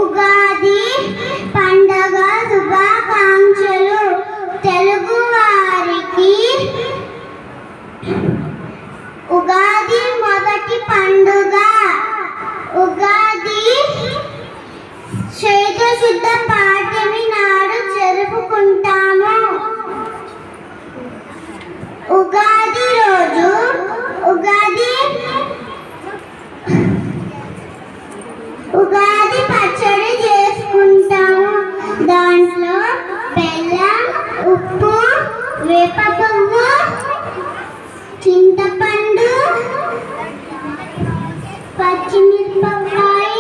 ఉగాది పండగ శుభాకాంక్షలు. తెలుగు వారికి ఉగాది మొదటి పండుగ. ఉగాది చైత్ర శుద్ధ పాడ్యమి నాడు జరుపుకుంటాము. ఉగాది రోజు ఉగాది పచ్చడి చేసుకుంటాము. దాంట్లో బెల్లం, ఉప్పు, వేప పువ్వు, చింతపండు, పచ్చిమిరపకాయ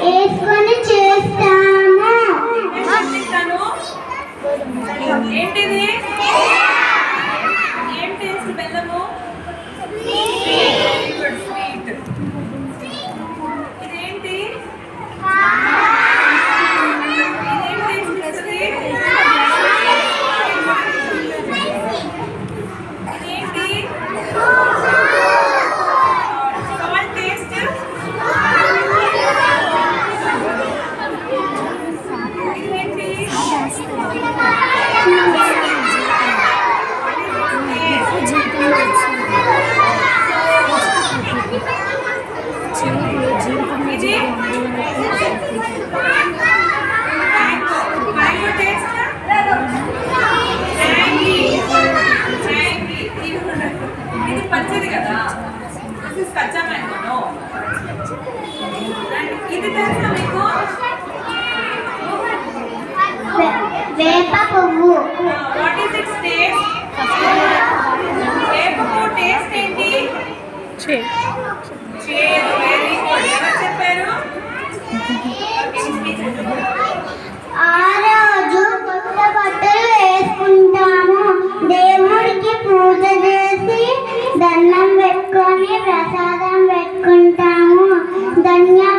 వేసుకొని చేస్తాము. ఏంటిది? ఏం టేస్ట్ బెల్లము? స్వీట్. ఇదేంటి? ఇదేం టేస్ట్ ఇస్తుంది? ఇదేంటి? Salt taste. ఇదేంటి? ఇది పచ్చది కదా, కచ్చా మ్యాంగో. ఇది తెలుసా మీకు? వేప పువ్వు. What is it's taste? వేప పువ్వు టేస్ట్ ఏంటి? చేదు. Very good. ఎవరు చెప్పారు? ఆ రోజు కొత్త బట్టలు వేసుకుంటాము. దేవుడికి పూజ చేసి దండం పెట్టుకొని ప్రసాదం పెట్టుకుంటాము. ధన్యవాదాలు.